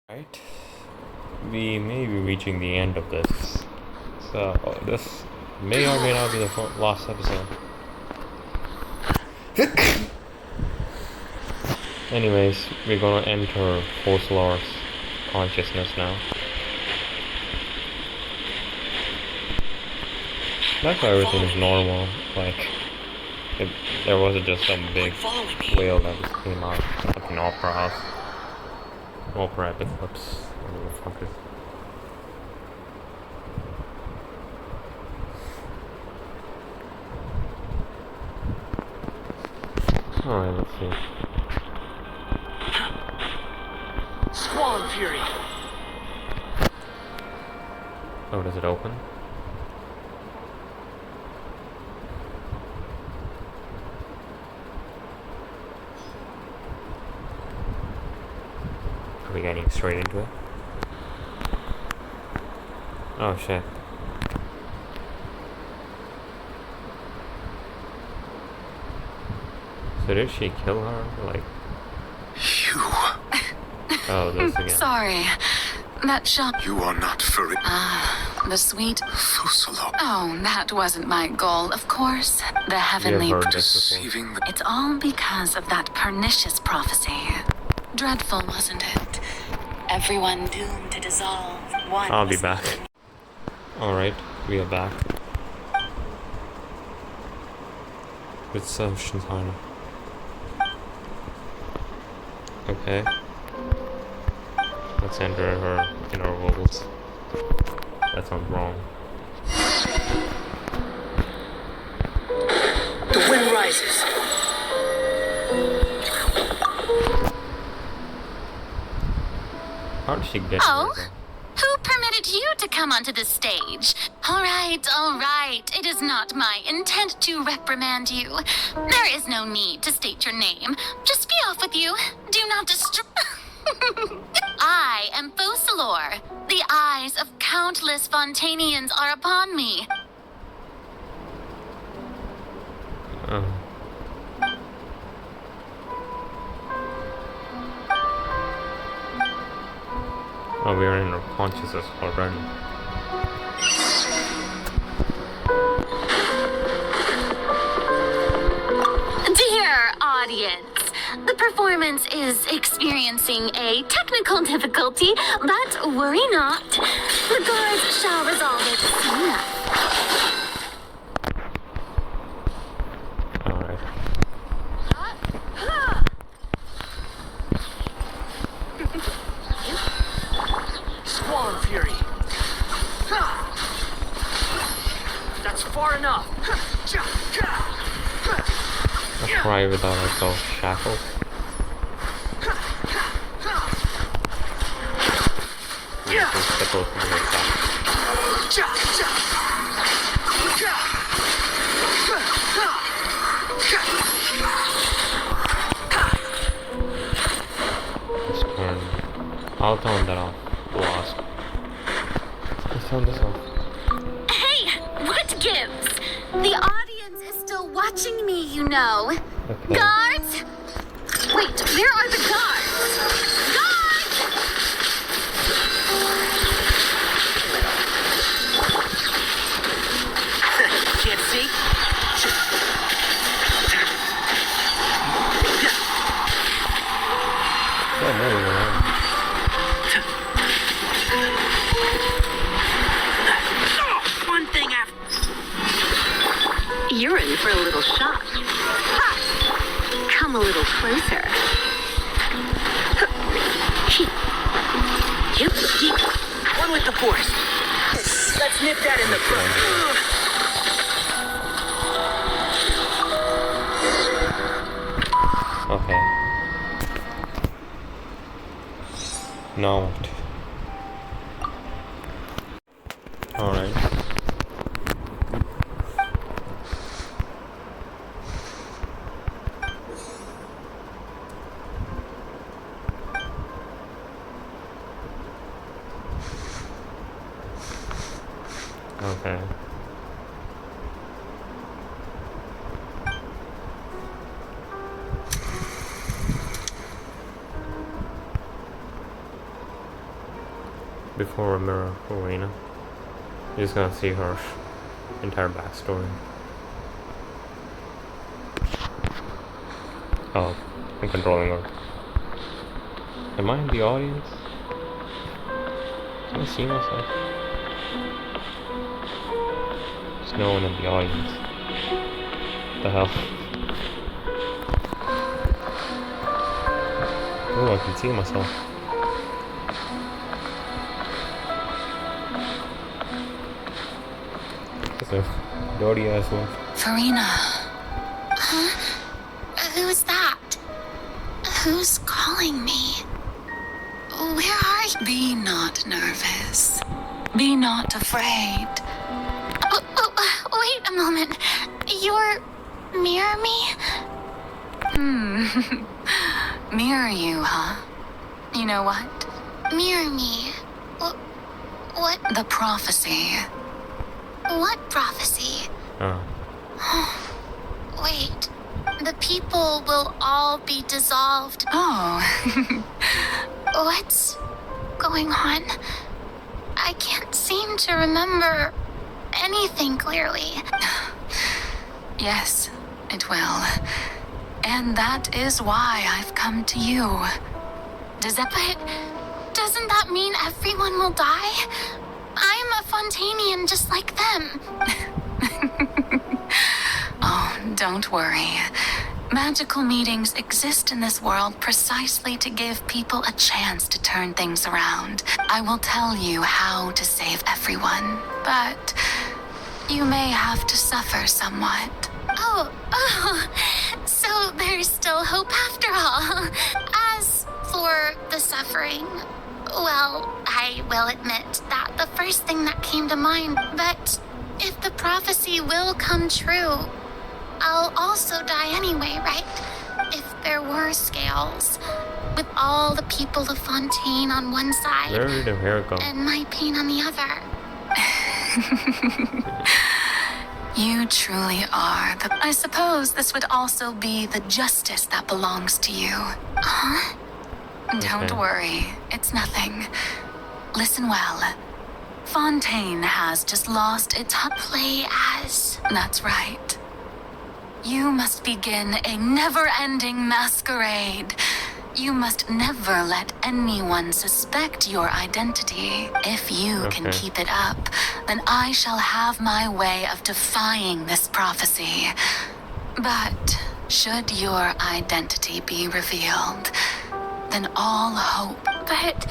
Right, we may be reaching the end of this, so this may or may not be the last episode. Anyways, we're gonna enter Foslar's consciousness now. That's why everything is normal, like, there wasn't just some big whale that just came out like an opera house. Opera eclipse, whatever the fuck is. Alright, let's see. Squall Fury! Oh, does it open? Are we getting straight into it? Oh shit. So did she kill her? Like... You... Oh, this again. Sorry. That shot... You are not furry. the sweet... Fusalo. Oh, that wasn't my goal, of course. The heavenly... heard this before. Deceiving the... It's all because of that pernicious prophecy. Dreadful, wasn't it? Everyone doomed to dissolve. One I'll be was back. Alright, we are back. With Shintana. Okay. Let's enter her inner worlds. That sounds wrong. The wind rises. How did she get Oh? here? Who permitted you to come onto the stage? All right. It is not my intent to reprimand you. There is no need to state your name. Just be off with you. Do not I am Focalor. The eyes of countless Fontanians are upon me. Oh. Oh, we are in our consciousness already. Dear audience, the performance is experiencing a technical difficulty, but worry not. The guards shall resolve it soon enough. Alright. Squall Fury. That's far enough. A cry without ourselves shackles. Yeah. It's supposed to be like that. Let's turn. I'll turn that off. The wasp. Let's turn this off. Hey, what gives? The audience is still watching me, you know. Okay. Guards? Wait, where are the guards? Guards! Can't see? Yeah, no, we're not. One thing after... You're in for a little shock. Come a little closer. One with the force. Let's nip that in the front. Okay. Now what? Alright. Okay. before Mirror Arena. You're just gonna see her entire backstory. Oh, I'm controlling her. Am I in the audience? Can I see myself? There's no one in the audience. What the hell? Oh, I can see myself. That's a dirty ass one. Farina. Huh? Who's that? Who's calling me? Where are you? Be not nervous. Be not afraid. Wait a moment. You're... Mirror me? Mirror you, huh? You know what? Mirror me. What? The prophecy. What prophecy? Wait. The people will all be dissolved. Oh. What's going on? I can't seem to remember anything clearly. Yes, it will. And that is why I've come to you. But doesn't that mean everyone will die? I'm a Fontanian just like them. Oh, don't worry. Magical meetings exist in this world precisely to give people a chance to turn things around. I will tell you how to save everyone, but you may have to suffer somewhat. Oh, so there's still hope after all. As for the suffering, well, I will admit that the first thing that came to mind, but if the prophecy will come true, I'll also die anyway, right? If there were scales, with all the people of Fontaine on one side, Where did her hair go? and my pain on the other. You truly are. I suppose this would also be the justice that belongs to you. Huh? Don't worry, it's nothing. Listen well. Fontaine has just lost its play as. That's right. You must begin a never-ending masquerade. You must never let anyone suspect your identity. If you can keep it up, then I shall have my way of defying this prophecy. But should your identity be revealed, then all hope. But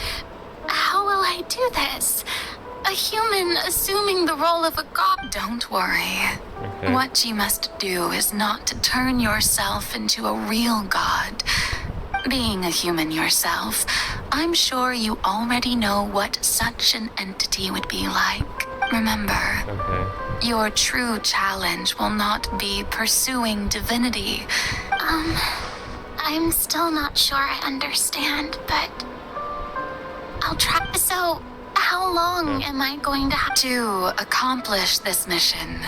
how will I do this? A human assuming the role of a god. Don't worry. What you must do is not to turn yourself into a real god. Being a human yourself, I'm sure you already know what such an entity would be like. Remember, your true challenge will not be pursuing divinity. I'm still not sure I understand, but I'll try. So, how long am I going to have to accomplish this mission?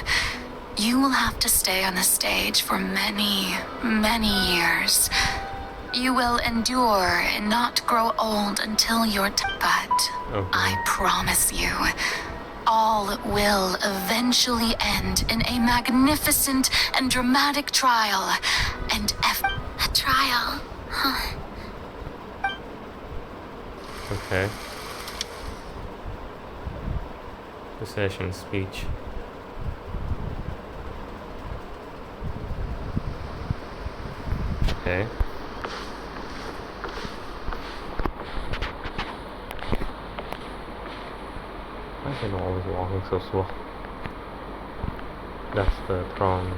You will have to stay on the stage for many, many years. You will endure and not grow old until you're but I promise you, all will eventually end in a magnificent and dramatic trial. And a trial, huh? Okay. The session speech. Okay. I've been always walking so slow. That's the throne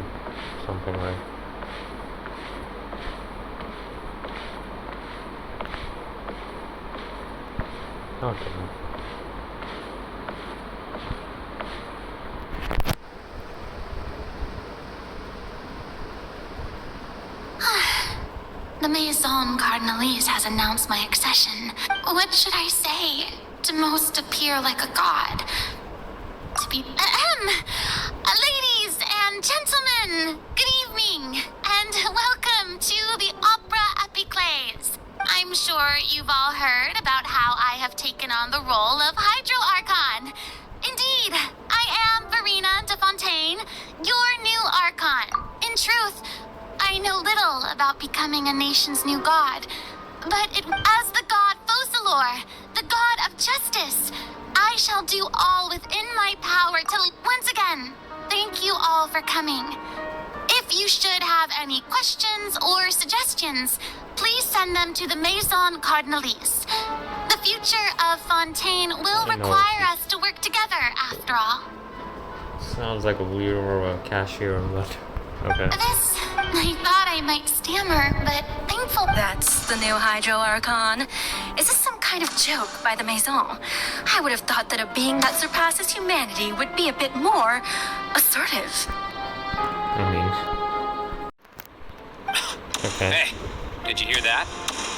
something, right? Okay. The Maison Cardinalise has announced my accession. What should I say to most appear like a god? To be... ladies and gentlemen, good evening, and welcome to the Opera Epicles. I'm sure you've all heard about how I have taken on the role of Hydro Archon. Indeed, I am Verena de Fontaine, your new Archon. In truth, I know little about becoming a nation's new god, but as the god Focalor, the god of justice, I shall do all within my power to once again thank you all for coming. If you should have any questions or suggestions, please send them to the Maison Cardinalise. The future of Fontaine will require us to work together, after all. Sounds like a weird or a cashier, but okay. This, I thought I might stammer, but thankful. That's the new Hydro Archon. Is this some kind of joke by the Maison? I would have thought that a being that surpasses humanity would be a bit more assertive. I mean... Okay. Hey, did you hear that?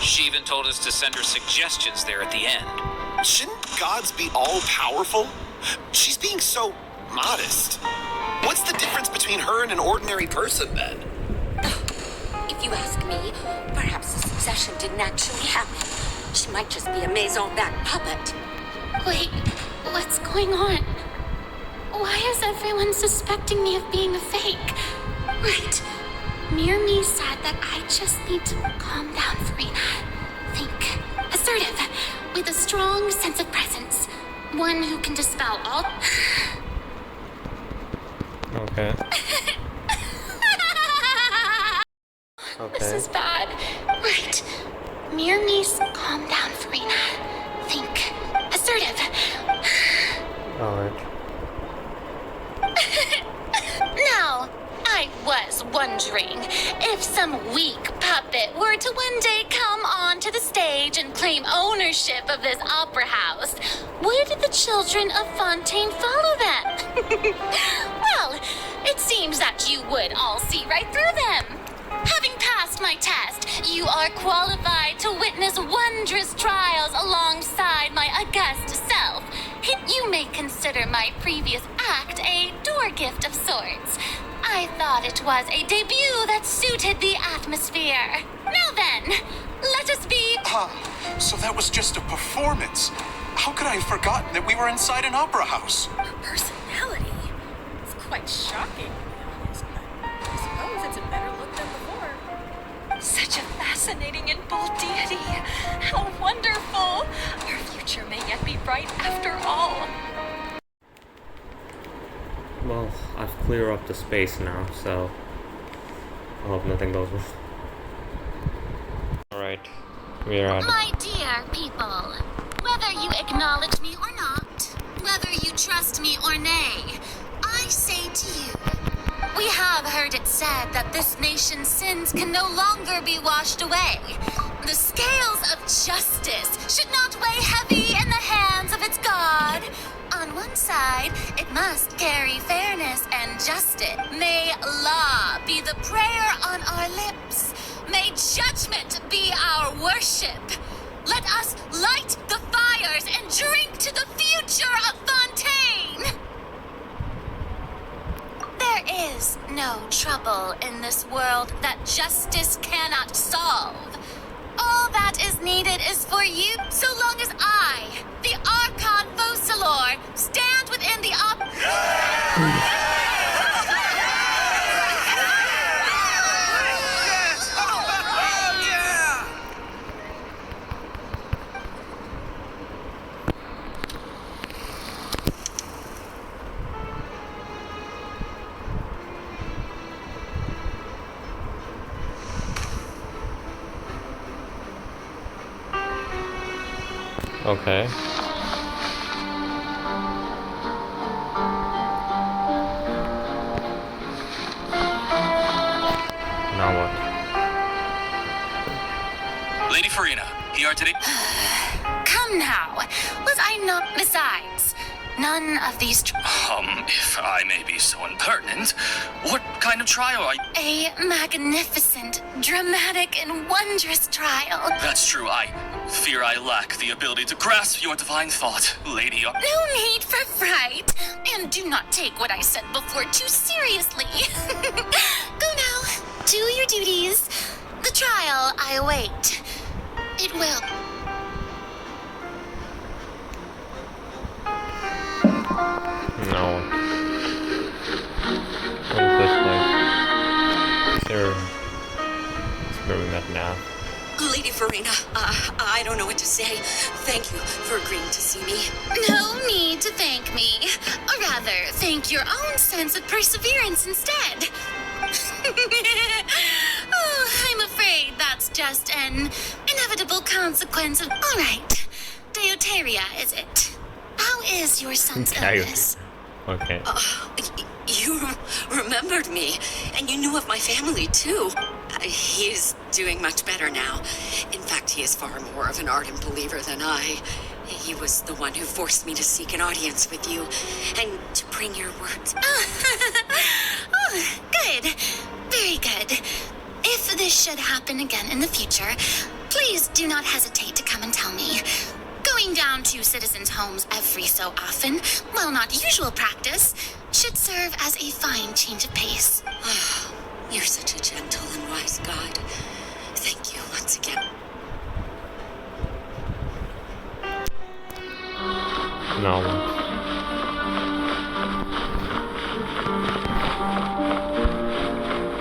She even told us to send her suggestions there at the end. Shouldn't gods be all-powerful? She's being so modest. What's the difference between her and an ordinary person, then? If you ask me, perhaps the succession didn't actually happen. She might just be a Maison back puppet. Wait, what's going on? Why is everyone suspecting me of being a fake? Right. Near me said that I just need to calm down, Verena. Think. Assertive, with a strong sense of presence. One who can dispel all... Okay. This is bad. Right. Near me, calm down, Verena. Think. Assertive. Alright. Now, I was wondering if some weak puppet were to one day come onto the stage and claim ownership of this opera house, would the children of Fontaine follow them? Well, it seems that you would all see right through them. Having passed my test, you are qualified to witness wondrous trials alongside my august self. You may consider my previous act a door gift of sorts. I thought it was a debut that suited the atmosphere. Now then, let us be... So that was just a performance. How could I have forgotten that we were inside an opera house? Her personality. It's quite shocking, to be honest, but I suppose it's a better look than before. Such a fascinating and bold deity. How wonderful. Our future may yet be bright after all. Well, I've cleared up the space now, so I hope nothing goes wrong. Alright, we're at My dear people, whether you acknowledge me or not, whether you trust me or nay, I say to you, we have heard it said that this nation's sins can no longer be washed away. The scales of justice should not weigh heavy in the hands of its God. On one side, it must carry fairness and justice. May law be the prayer on our lips. May judgment be our worship. Let us light the fires and drink to the future of Fontaine. There is no trouble in this world that justice cannot solve. All that is needed is for you, so long as I, the Archon Focalor, stand within the okay. Now what? Lady Farina, here are today. Come now, was I not besides? None of these If I may be so impertinent, what kind of trial are you? A magnificent, dramatic, and wondrous trial. That's true, I fear I lack the ability to grasp your divine thought, Lady. No need for fright, and do not take what I said before too seriously. Go now, do your duties. The trial I await. It will. No. What is this place? Is there... It's very met now. Lady Farina, I don't know what to say. Thank you for agreeing to see me. No need to thank me. Or rather, thank your own sense of perseverance instead. Oh, I'm afraid that's just an inevitable consequence of... All right. Deuteria, is it? How is your son's illness? Okay. You remembered me, and you knew of my family, too. He is doing much better now. In fact, he is far more of an ardent believer than I. He was the one who forced me to seek an audience with you, and to bring your words. Oh, good. Very good. If this should happen again in the future, please do not hesitate to come and tell me. Going down to citizens' homes every so often, while not usual practice, should serve as a fine change of pace. You're such a gentle and wise God. Thank you once again. No.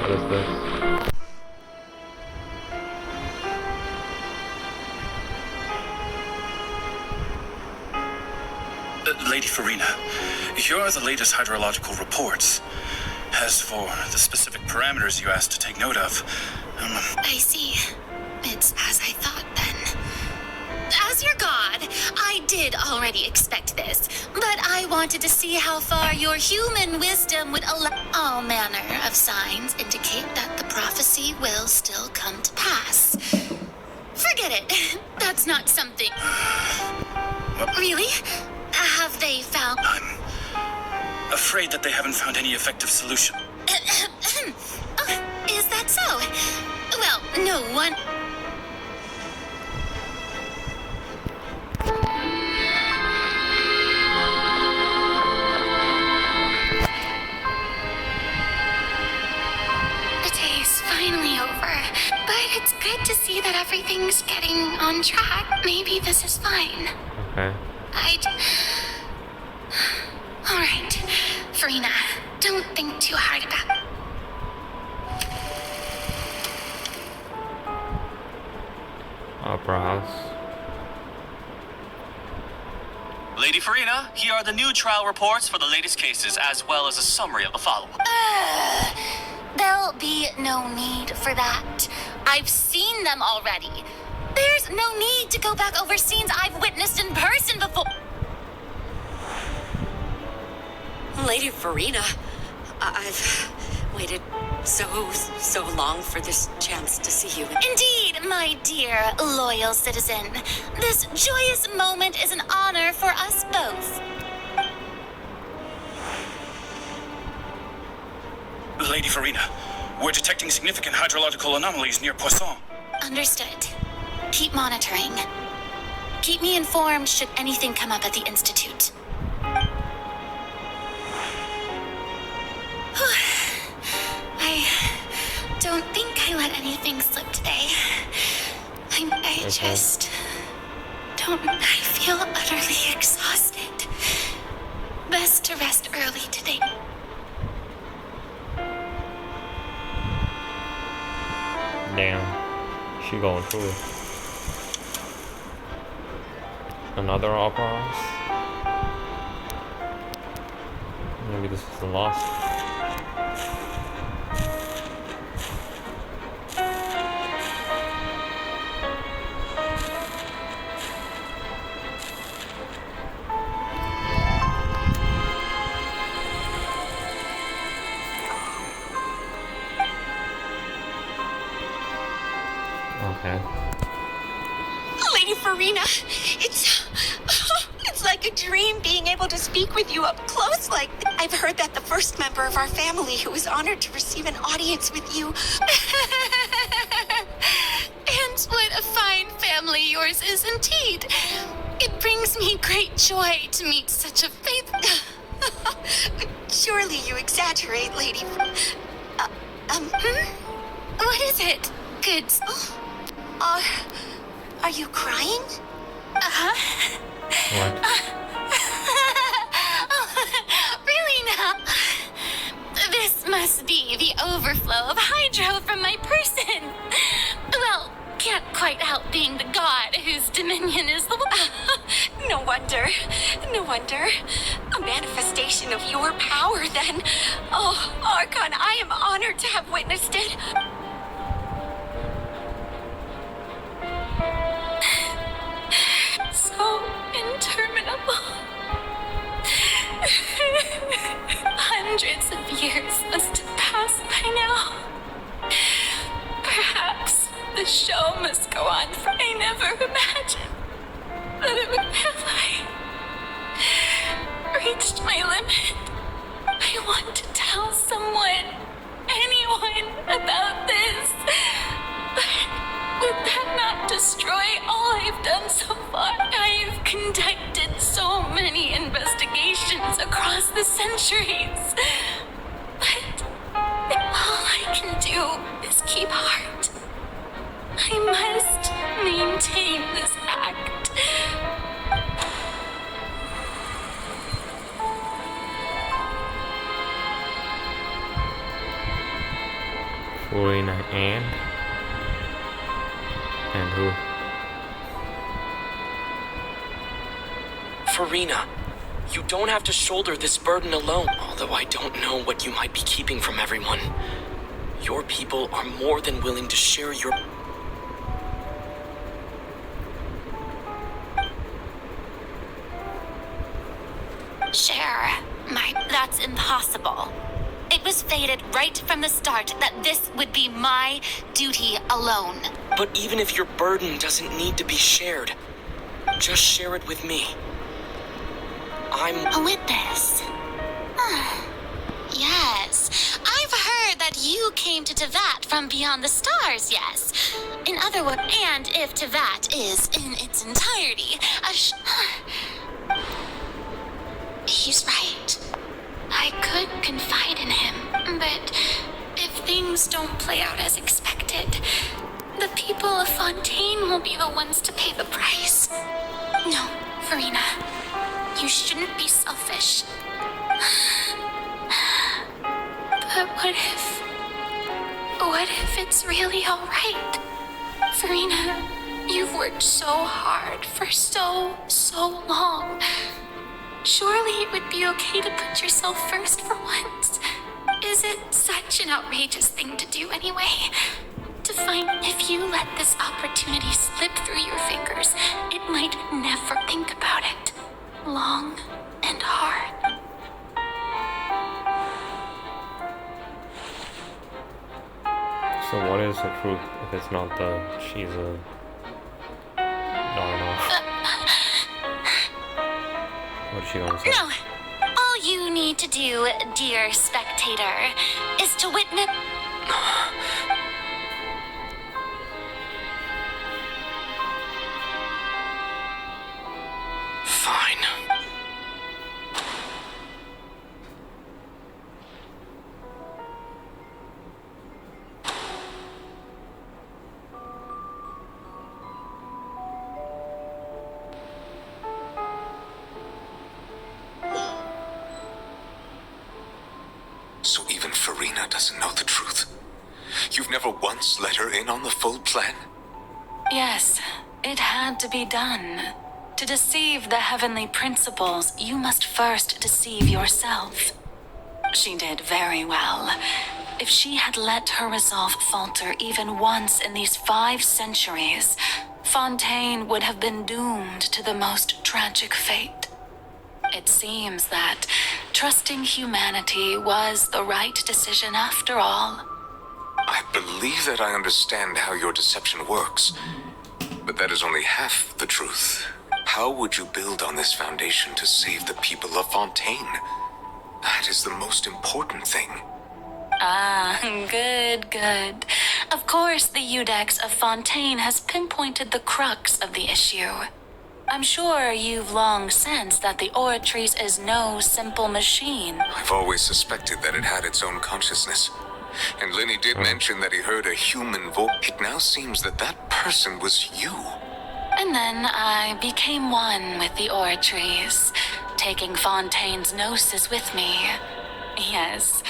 What is this? Lady Farina, here are the latest hydrological reports. As for the specific parameters you asked to take note of, I see. It's as I thought then. As your god, I did already expect this, but I wanted to see how far your human wisdom would allow. All manner of signs indicate that the prophecy will still come to pass. Forget it. That's not something. Really? Have they found... I'm afraid that they haven't found any effective solution. Oh, is that so? Well, no one... The day's finally over, but it's good to see that everything's getting on track. Maybe this is fine. Okay. All right, Farina, don't think too hard about it. Opera house. Lady Farina, here are the new trial reports for the latest cases, as well as a summary of the follow-up. There'll be no need for that. I've seen them already. There's no need to go back over scenes I've witnessed in person before. Lady Farina, I've waited so long for this chance to see you. Indeed, my dear loyal citizen. This joyous moment is an honor for us both. Lady Farina, we're detecting significant hydrological anomalies near Poisson. Understood. Keep monitoring. Keep me informed should anything come up at the Institute. I don't think I let anything slip today. I just don't. I feel utterly exhausted. Best to rest early today. Damn. She going through it. Another opera house? Maybe this is the last. Okay. Lady Farina, it's like a dream being able to speak with you up close like this. I've heard that the first member of our family who was honored to receive an audience with you. And what a fine family yours is indeed. It brings me great joy to meet such a faith. Surely you exaggerate, Lady. What is it? Good. Are you crying? What? Really now? This must be the overflow of hydro from my person. Well, can't quite help being the god whose dominion is the... No wonder. No wonder. A manifestation of your power, then. Oh, Archon, I am honored to have witnessed it. So interminable. Hundreds of years must have passed by now. Perhaps the show must go on, for I never imagined that it would have reached my limit. I want to tell someone, anyone, about this. But would that not destroy all I've done so far? I've conducted so many investigations across the centuries. But all I can do is keep heart. I must maintain this act. Farina and who? Farina, you don't have to shoulder this burden alone, although I don't know what you might be keeping from everyone. Your people are more than willing to share your... Share. That's impossible. It was fated right from the start that this would be my duty alone. But even if your burden doesn't need to be shared, just share it with me. I'm... Witness. Yes. I've heard that you came to Tevat from beyond the stars, yes. In other words, and if Tevat is in its entirety, he's right. I could confide in him, but if things don't play out as expected, the people of Fontaine will be the ones to pay the price. No, Farina, you shouldn't be selfish. But what if it's really all right? Farina, you've worked so hard for so long. Surely it would be okay to put yourself first for once. Is it such an outrageous thing to do anyway? To find if you let this opportunity slip through your fingers, it might never think about it. Long and hard. So what is the truth if it's not she's a... I don't know. What is she gonna say? No. All you need to do, dear spectator, is to witness... Fine. So even Farina doesn't know the truth. You've never once let her in on the full plan? Yes, it had to be done. To deceive the heavenly principles, you must first deceive yourself. She did very well. If she had let her resolve falter even once in these 5 centuries, Fontaine would have been doomed to the most tragic fate. It seems that trusting humanity was the right decision after all. I believe that I understand how your deception works, but that is only half the truth. How would you build on this foundation to save the people of Fontaine? That is the most important thing. Ah, good. Of course, the Udex of Fontaine has pinpointed the crux of the issue. I'm sure you've long sensed that the Oratrice is no simple machine. I've always suspected that it had its own consciousness. And Lenny did mention that he heard a human voice. It now seems that that person was you. And then I became one with the Oratries, taking Fontaine's gnosis with me. Yes,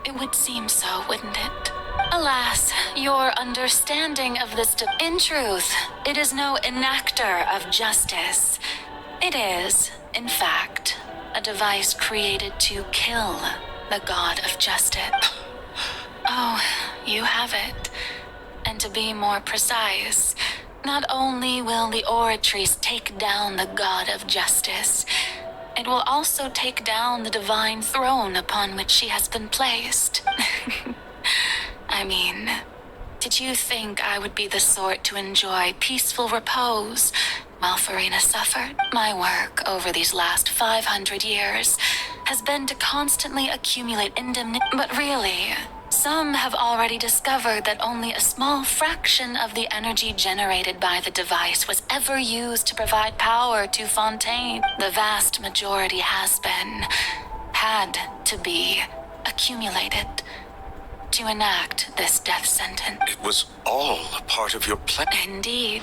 it would seem so, wouldn't it? Alas, your understanding of this in truth, it is no enactor of justice. It is, in fact, a device created to kill the god of justice. Oh, you have it. And to be more precise, not only will the Oratries take down the god of justice, it will also take down the divine throne upon which she has been placed. I mean, did you think I would be the sort to enjoy peaceful repose while Farina suffered? My work over these last 500 years has been to constantly accumulate indemnity. But really, some have already discovered that only a small fraction of the energy generated by the device was ever used to provide power to Fontaine. The vast majority had to be accumulated to enact this death sentence. It was all a part of your plan. Indeed.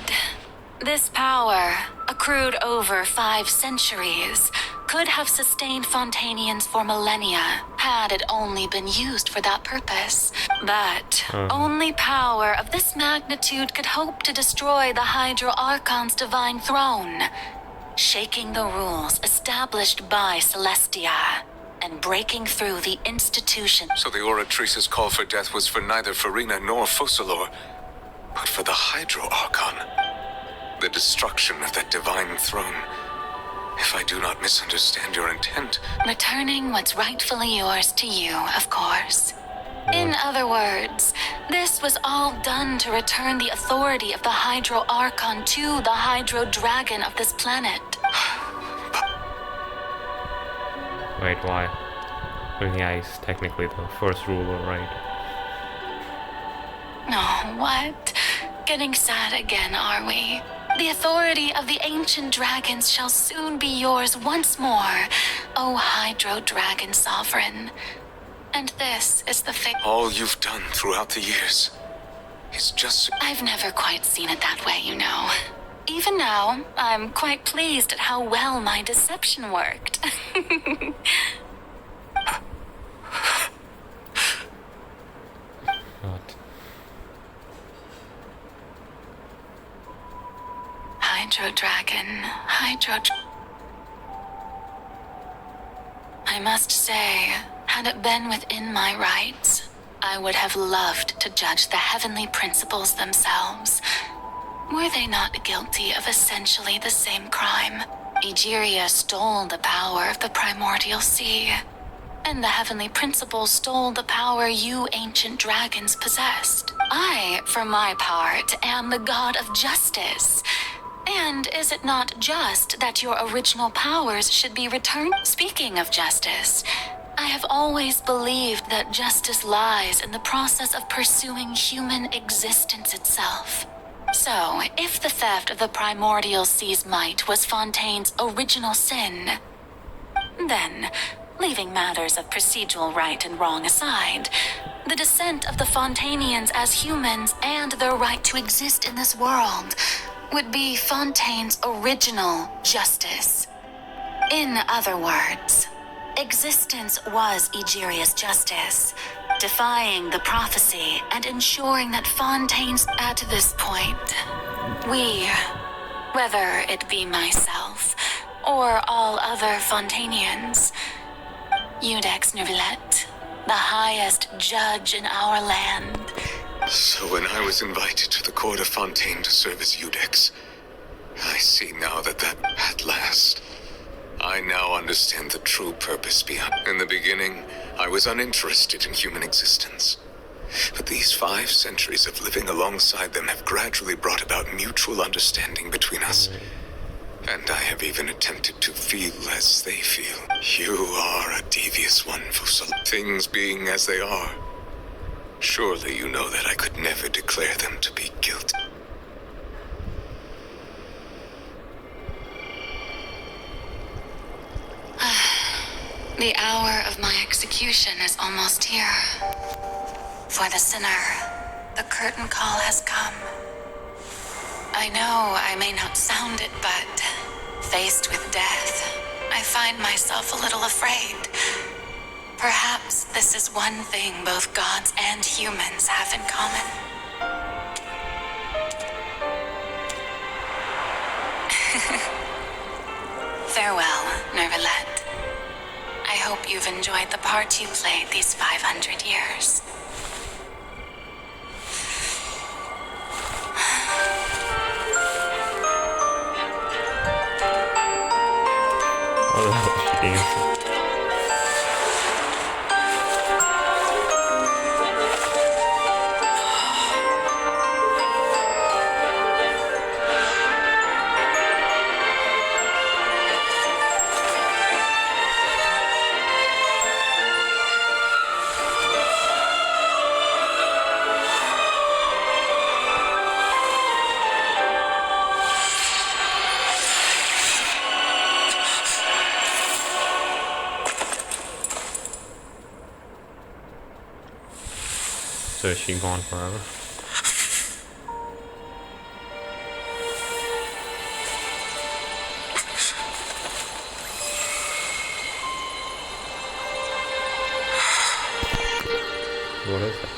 This power, accrued over 5 centuries, could have sustained Fontainians for millennia had it only been used for that purpose. But only power of this magnitude could hope to destroy the Hydro Archon's divine throne, shaking the rules established by Celestia and breaking through the institution. So the Oratrice's call for death was for neither Farina nor Focalor, but for the Hydro Archon. The destruction of that divine throne. If I do not misunderstand your intent. Returning what's rightfully yours to you, of course. In other words, this was all done to return the authority of the Hydro Archon to the Hydro Dragon of this planet. Wait, why? Well, yeah, he's technically the first ruler, right? Oh, what? Getting sad again, are we? The authority of the ancient dragons shall soon be yours once more, O Hydro Dragon Sovereign. And this is the thing. All you've done throughout the years is just... I've never quite seen it that way, you know. Even now, I'm quite pleased at how well my deception worked. What? Hydro Dragon, I must say, had it been within my rights, I would have loved to judge the heavenly principles themselves. Were they not guilty of essentially the same crime? Egeria stole the power of the primordial sea, and the heavenly principles stole the power you ancient dragons possessed. I, for my part, am the god of justice. And is it not just that your original powers should be returned? Speaking of justice, I have always believed that justice lies in the process of pursuing human existence itself. So, if the theft of the primordial sea's might was Fontaine's original sin, then, leaving matters of procedural right and wrong aside, the descent of the Fontainians as humans and their right to exist in this world would be Fontaine's original justice. In other words, existence was Egeria's justice, defying the prophecy and ensuring that Fontaine's... At this point, we, whether it be myself or all other Fontainians, Iudex Nervillet, the highest judge in our land. So when I was invited to the court of Fontaine to serve as Iudex, I see now that at last, I now understand the true purpose behind. In the beginning, I was uninterested in human existence. But these 5 centuries of living alongside them have gradually brought about mutual understanding between us. And I have even attempted to feel as they feel. You are a devious one, Fusel. Things being as they are, surely you know that I could never declare them to be guilty. The hour of my execution is almost here. For the sinner, the curtain call has come. I know I may not sound it, but faced with death, I find myself a little afraid. Perhaps this is one thing both gods and humans have in common. Farewell, Nervalette. I hope you've enjoyed the part you played these 500 years. What the hell is she dancing? So is she gone forever? What is it?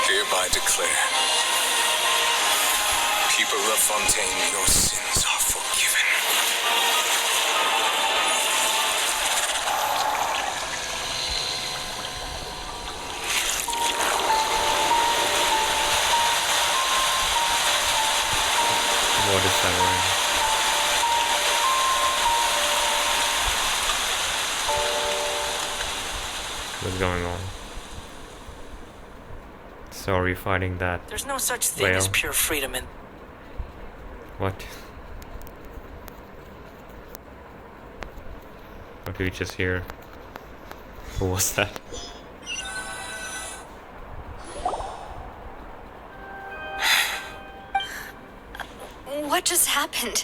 Hereby declare, people of Fontaine, your sins are forgiven. What is that word? What's going on? So are you fighting that? There's no such thing as pure freedom in... What? Or did you just hear? Who was that? What just happened?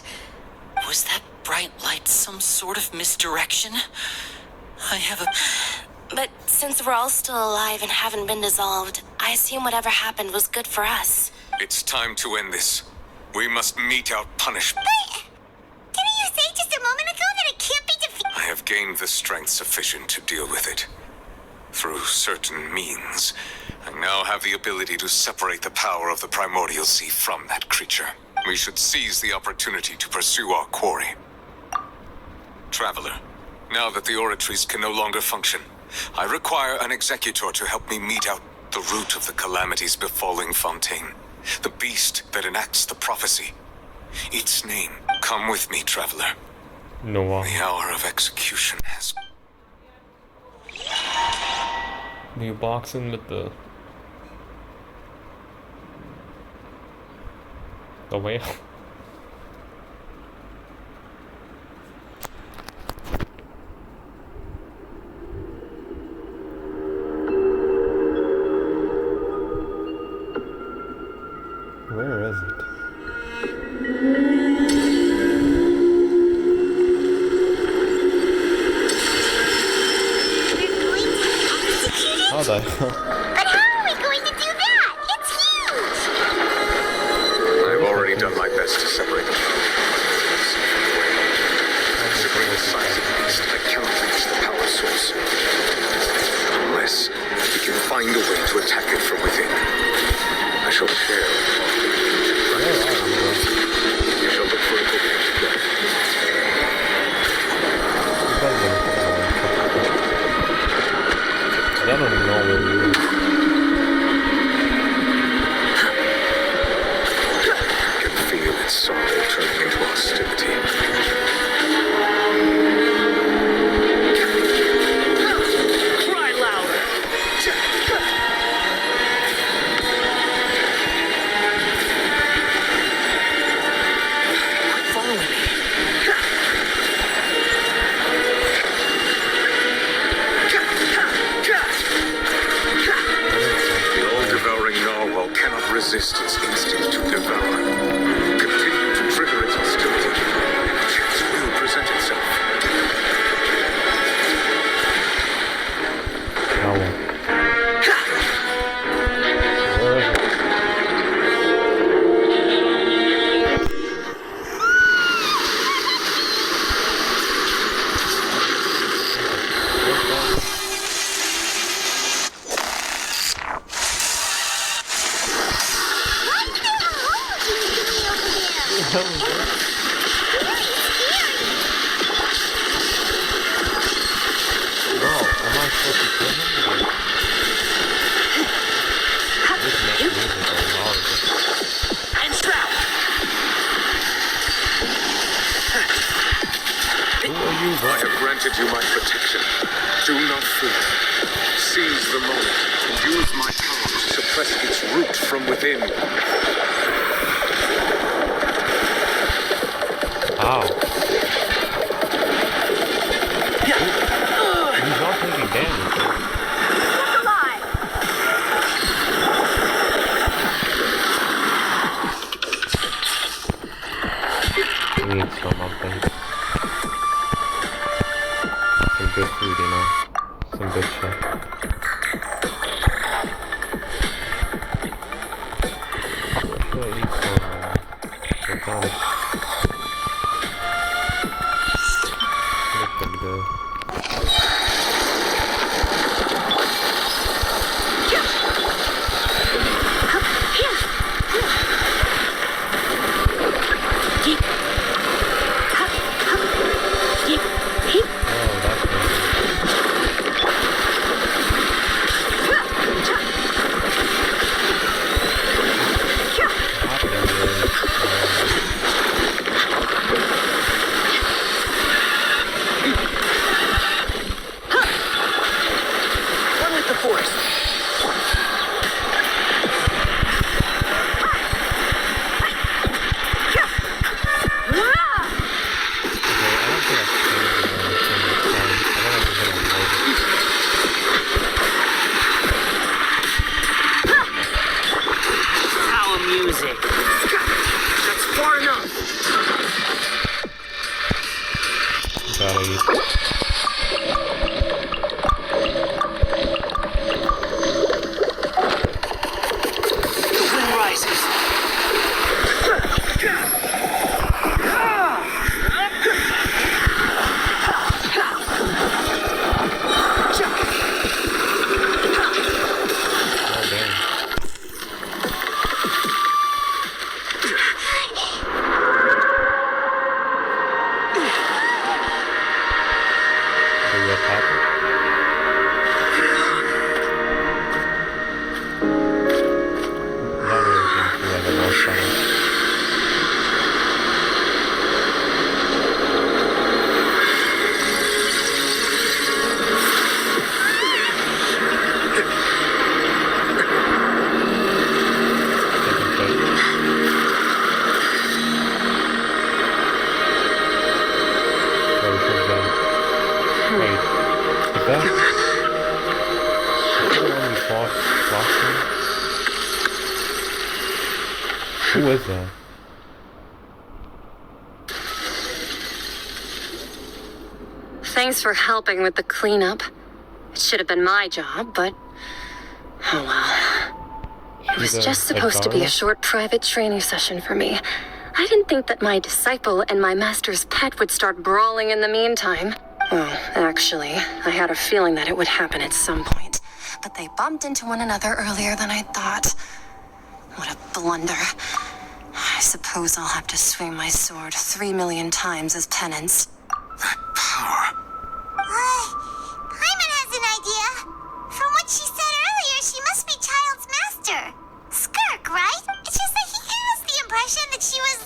Was that bright light some sort of misdirection? I have a... But since we're all still alive and haven't been dissolved, I assume whatever happened was good for us. It's time to end this. We must mete out punishment. But didn't you say just a moment ago that it can't be defeated? I have gained the strength sufficient to deal with it. Through certain means, I now have the ability to separate the power of the primordial sea from that creature. We should seize the opportunity to pursue our quarry. Traveler, now that the oratories can no longer function, I require an executor to help me mete out the root of the calamities befalling Fontaine. The beast that enacts the prophecy. Its name. Come with me, traveler. No. The hour of execution has... New boxing with the whale. Where is it? How the hell? But how are we going to do that? It's huge! I've already done my best hell is this? Bro, am I supposed to kill him? This next music is horrible. And trap. Who are you, bro? I have granted you my protection. Do not fear. Seize the moment and use my power to suppress its root from within. How? He's not taking damage. We need some of them. Some good food, you know. Some good shit. Should eat some garlic. Look pretty good. Gotta eat. The wind rises. Who is that? Thanks for helping with the cleanup. It should have been my job, but oh well. It was just supposed to be a short private training session for me. I didn't think that my disciple and my master's pet would start brawling in the meantime. Well, actually, I had a feeling that it would happen at some point. But they bumped into one another earlier than I thought. What a blunder. I suppose I'll have to swing my sword 3 million times as penance. That power. Hyman has an idea. From what she said earlier, she must be Child's master. Skirk, right? It's just that he gave us the impression that she was,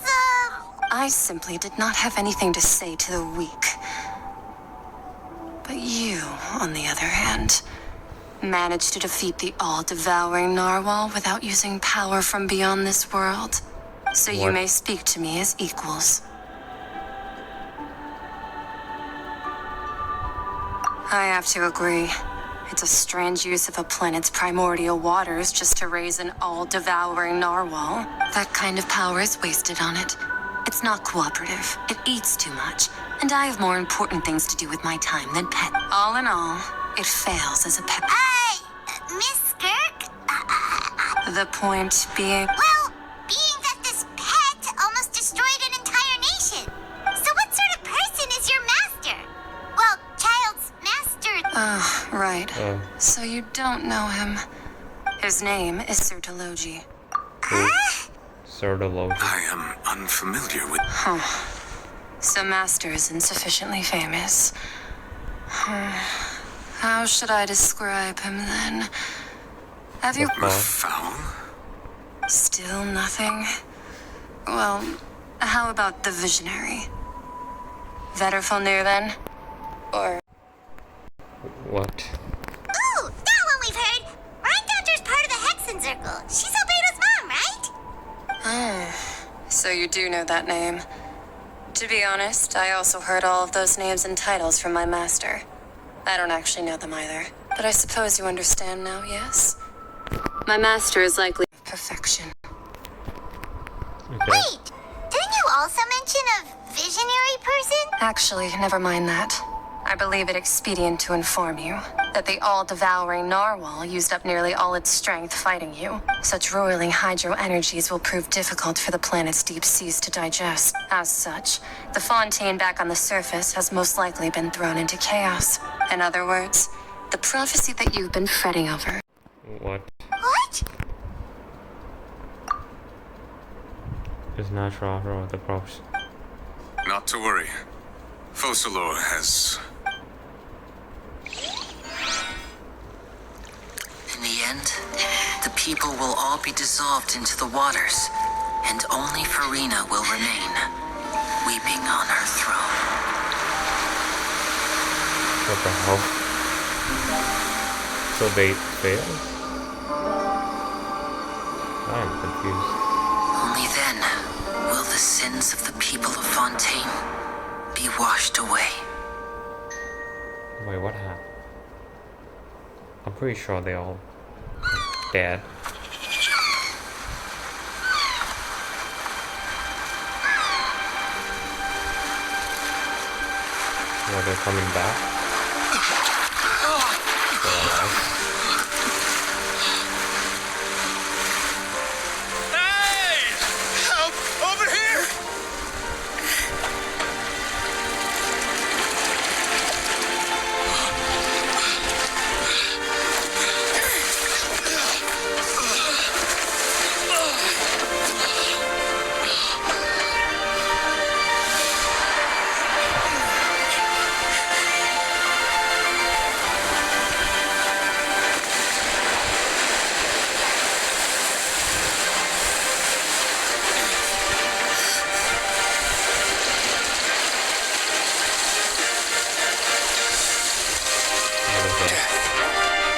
I simply did not have anything to say to the weak. But you, on the other hand, managed to defeat the all-devouring narwhal without using power from beyond this world. So you may speak to me as equals. I have to agree. It's a strange use of a planet's primordial waters just to raise an all-devouring narwhal. That kind of power is wasted on it. It's not cooperative. It eats too much. And I have more important things to do with my time than pet. All in all, it fails as a pet. Miss Skirk? The point being... Well, being that this pet almost destroyed an entire nation. So what sort of person is your master? Well, Child's master... Oh, right. So you don't know him. His name is Sir Taloji. Serdology. I am unfamiliar with... Huh. So Master is insufficiently famous. How should I describe him then? Have you... Foul? Still nothing? Well, how about the Visionary? Veterfalnir then? Or... What? Ooh, that one we've heard! Rhine-Doctor's part of the Hexen Circle. She's Albedo's mom, right? Oh, so you do know that name. To be honest, I also heard all of those names and titles from my master. I don't actually know them either, but I suppose you understand now, yes? My master is likely perfection. Okay. Wait! Didn't you also mention a visionary person? Actually, never mind that. I believe it expedient to inform you that the all-devouring narwhal used up nearly all its strength fighting you. Such roiling hydro energies will prove difficult for the planet's deep seas to digest. As such, the fontaine back on the surface has most likely been thrown into chaos. In other words, the prophecy that you've been fretting over. What? What? Is natural offer with the props. Not to worry. Focalor has... In the end, the people will all be dissolved into the waters, and only Farina will remain, weeping on her throne. What the hell? So they failed? I'm confused. Only then will the sins of the people of Fontaine be washed away. Wait, what happened? I'm pretty sure they all dead. Well, they're coming back. Hey! Help! Over here!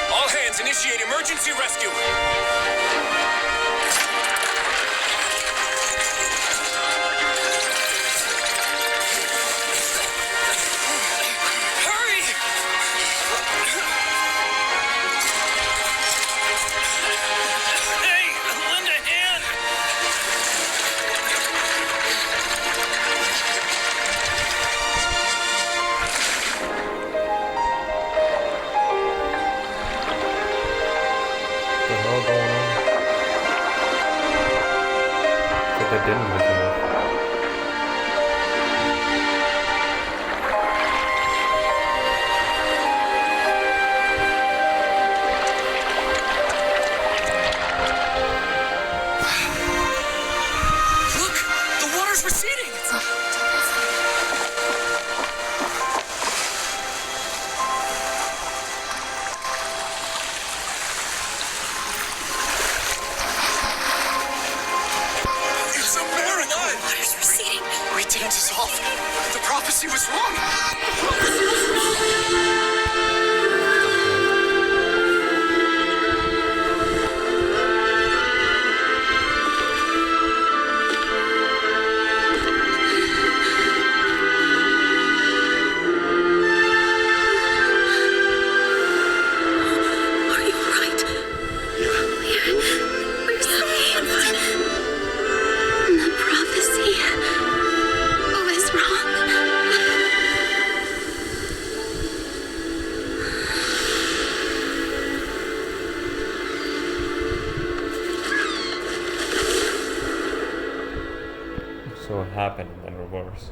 All hands, initiate emergency rescue! Hurry! Hey, lend a hand! What the hell going on? But they didn't make enough. Look! The water's receding! It's a miracle! The water's receding. We didn't dissolve. The prophecy was wrong. Are you right? We're saved. The prophecy was wrong. So it happened in reverse.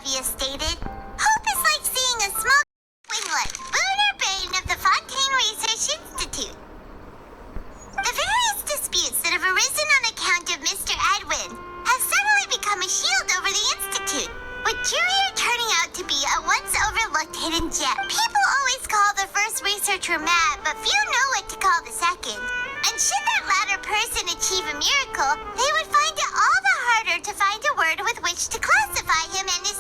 Navia stated. Hope is like seeing a small winglet, boon or bane of the Fontaine Research Institute. The various disputes that have arisen on account of Mr. Edwin have suddenly become a shield over the Institute, with Jurier turning out to be a once overlooked hidden gem. People always call the first researcher mad, but few know what to call the second. And should that latter person achieve a miracle, they would find it all the harder to find a word with which to classify him and his...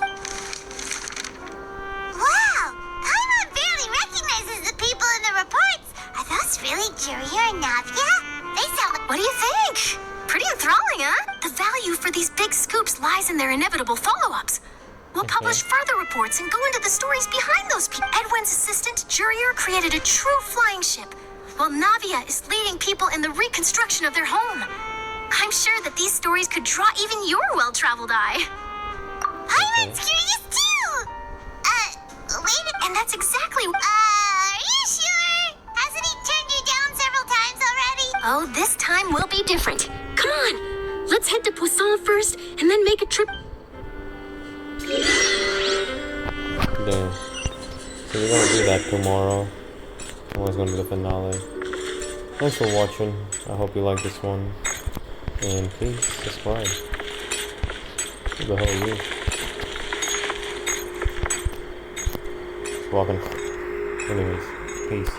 Wow! Paimon barely recognizes the people in the reports. Are those really Jurier and Navia? They sound like... What do you think? Pretty enthralling, huh? The value for these big scoops lies in their inevitable follow-ups. We'll publish further reports and go into the stories behind those people. Edwin's assistant, Jurier, created a true flying ship, while Navia is leading people in the reconstruction of their home. I'm sure that these stories could draw even your well-traveled eye. Paimon's curious too! Wait a... And that's exactly... are you sure? Hasn't he turned you down several times already? Oh, this time will be different. Come on, let's head to Poisson first, and then make a trip... Damn. So we're gonna do that tomorrow. Tomorrow's gonna be the finale. Thanks for watching. I hope you like this one. And please subscribe. Who the hell are you? Walking. Anyways, peace.